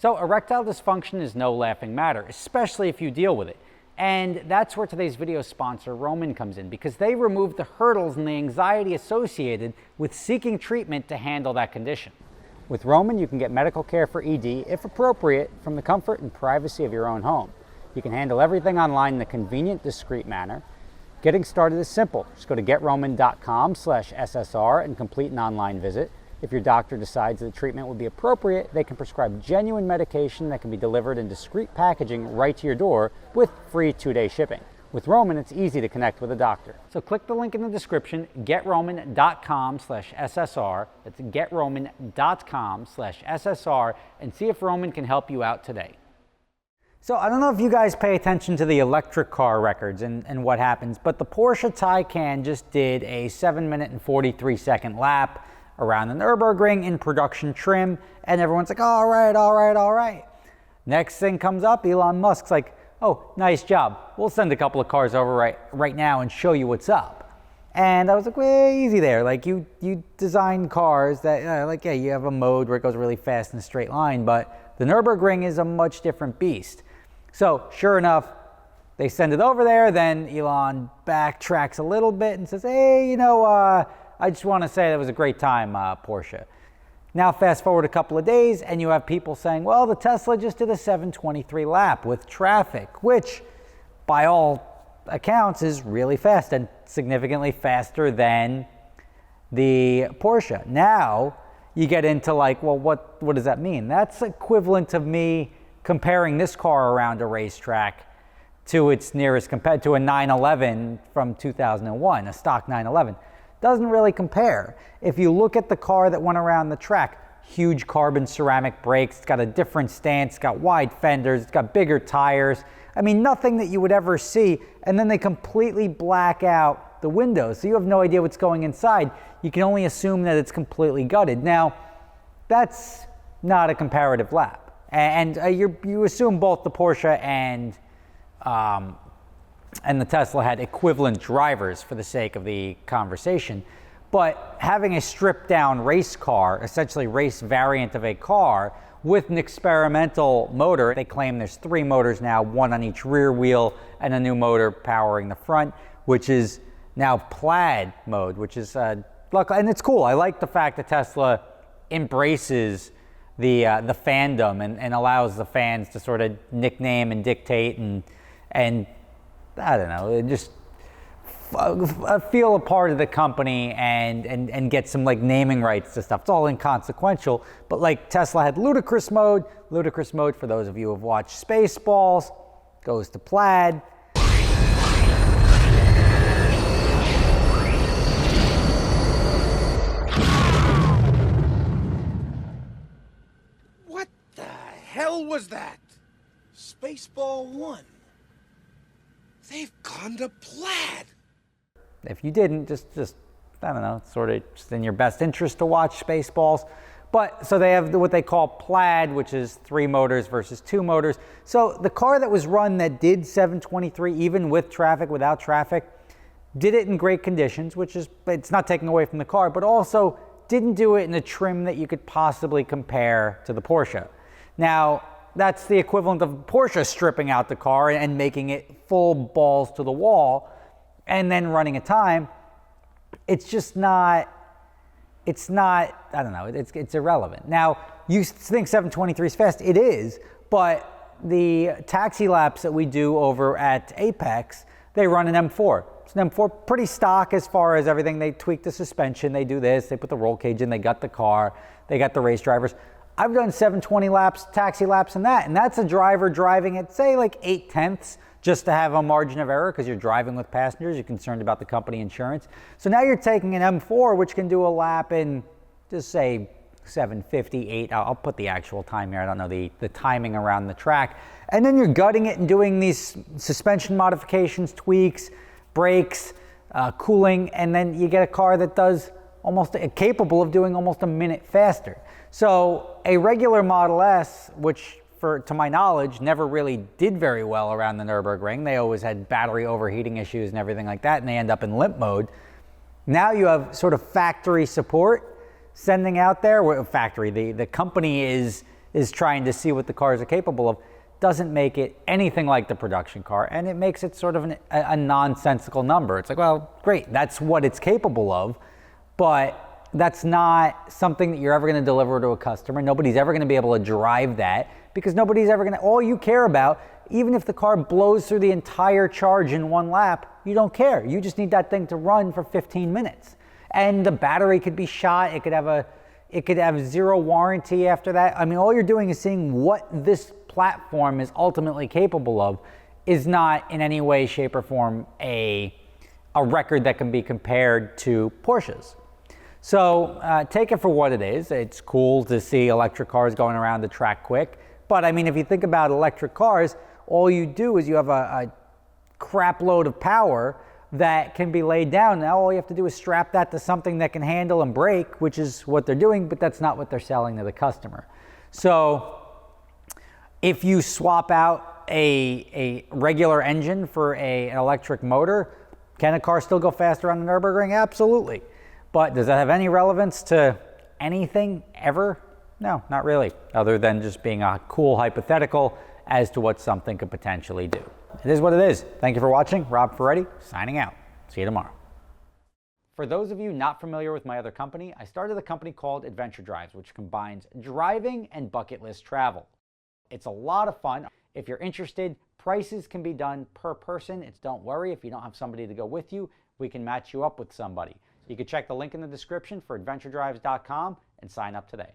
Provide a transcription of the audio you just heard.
So erectile dysfunction is no laughing matter, especially if you deal with it. And that's where today's video sponsor, Roman, comes in, because they remove the hurdles and the anxiety associated with seeking treatment to handle that condition. With Roman, you can get medical care for ED, if appropriate, from the comfort and privacy of your own home. You can handle everything online in a convenient, discreet manner. Getting started is simple. Just go to getroman.com/SSR and complete an online visit. If your doctor decides that treatment would be appropriate, they can prescribe genuine medication that can be delivered in discreet packaging right to your door with free 2-day shipping. With Roman, it's easy to connect with a doctor. So click the link in the description, getroman.com/SSR. That's getroman.com/SSR, and see if Roman can help you out today. So I don't know if you guys pay attention to the electric car records and what happens, but the Porsche Taycan just did a 7-minute and 43-second lap around the Nurburgring in production trim, and everyone's like, all right, all right, all right. Next thing comes up, Elon Musk's like, oh, nice job. We'll send a couple of cars over right now and show you what's up. And I was like, way easy there. Like you design cars that, yeah, you have a mode where it goes really fast in a straight line, but the Nurburgring is a much different beast. So sure enough, they send it over there. Then Elon backtracks a little bit and says, hey, I just want to say that was a great time, Porsche. Now fast forward a couple of days and you have people saying, well, the Tesla just did a 7:23 lap with traffic, which by all accounts is really fast and significantly faster than the Porsche. Now you get into like, well, what does that mean? That's equivalent of me comparing this car around a racetrack to its nearest compared to a 911 from 2001, a stock 911. Doesn't really compare. If you look at the car that went around the track, huge carbon ceramic brakes, it's got a different stance, it's got wide fenders, it's got bigger tires. I mean, nothing that you would ever see. And then they completely black out the windows, so you have no idea what's going inside. You can only assume that it's completely gutted. Now, that's not a comparative lap. And you assume both the Porsche and the Tesla had equivalent drivers for the sake of the conversation. But having a stripped down race car, essentially race variant of a car with an experimental motor, they claim there's 3 motors now, 1 on each rear wheel and a new motor powering the front, which is now plaid mode, which is, and it's cool. I like the fact that Tesla embraces the fandom and allows the fans to sort of nickname and dictate and I don't know, just feel a part of the company and get some like naming rights to stuff. It's all inconsequential, but like Tesla had ludicrous mode. Ludicrous mode, for those of you who have watched Spaceballs, goes to plaid. What the hell was that? Spaceball 1. They've gone to plaid. If you didn't, just I don't know, sort of just in your best interest to watch Spaceballs. But so they have what they call plaid, which is 3 motors versus 2 motors. So the car that was run that did 723, even with traffic, without traffic, did it in great conditions, which is, it's not taking away from the car, but also didn't do it in a trim that you could possibly compare to the Porsche. Now, that's the equivalent of Porsche stripping out the car and making it full balls to the wall and then running a time. It's just not, I don't know, it's irrelevant. Now, you think 723 is fast. It is, but the taxi laps that we do over at Apex, they run an M4. It's an M4, pretty stock as far as everything. They tweak the suspension, they do this, they put the roll cage in, they got the car, they got the race drivers. I've done 720 laps, taxi laps, and that's a driver driving at, say, like 8/10, just to have a margin of error because you're driving with passengers, you're concerned about the company insurance. So now you're taking an M4, which can do a lap in, just say, 7:58. I'll put the actual time here. I don't know the timing around the track. And then you're gutting it and doing these suspension modifications, tweaks, brakes, cooling, and then you get a car that does almost capable of doing almost a minute faster. So a regular Model S, which to my knowledge, never really did very well around the Nürburgring. They always had battery overheating issues and everything like that, and they end up in limp mode. Now you have sort of factory support sending out there. Factory, the company is is trying to see what the cars are capable of, doesn't make it anything like the production car, and it makes it sort of a nonsensical number. It's like, well, great, that's what it's capable of, but that's not something that you're ever going to deliver to a customer. Nobody's ever going to be able to drive that, because nobody's ever going to, all you care about, even if the car blows through the entire charge in one lap, you don't care. You just need that thing to run for 15 minutes. And the battery could be shot, it could have zero warranty after that. I mean, all you're doing is seeing what this platform is ultimately capable of, is not in any way, shape, or form a record that can be compared to Porsches. So take it for what it is. It's cool to see electric cars going around the track quick. But I mean, if you think about electric cars, all you do is you have a crap load of power that can be laid down. Now all you have to do is strap that to something that can handle and brake, which is what they're doing, but that's not what they're selling to the customer. So if you swap out a regular engine for an electric motor, can a car still go faster on the Nürburgring? Absolutely. But does that have any relevance to anything ever? No, not really, other than just being a cool hypothetical as to what something could potentially do. It is what it is. Thank you for watching. Rob Ferretti, signing out. See you tomorrow. For those of you not familiar with my other company, I started a company called Adventure Drives, which combines driving and bucket list travel. It's a lot of fun. If you're interested, prices can be done per person. Don't worry if you don't have somebody to go with you, we can match you up with somebody. You can check the link in the description for adventuredrives.com and sign up today.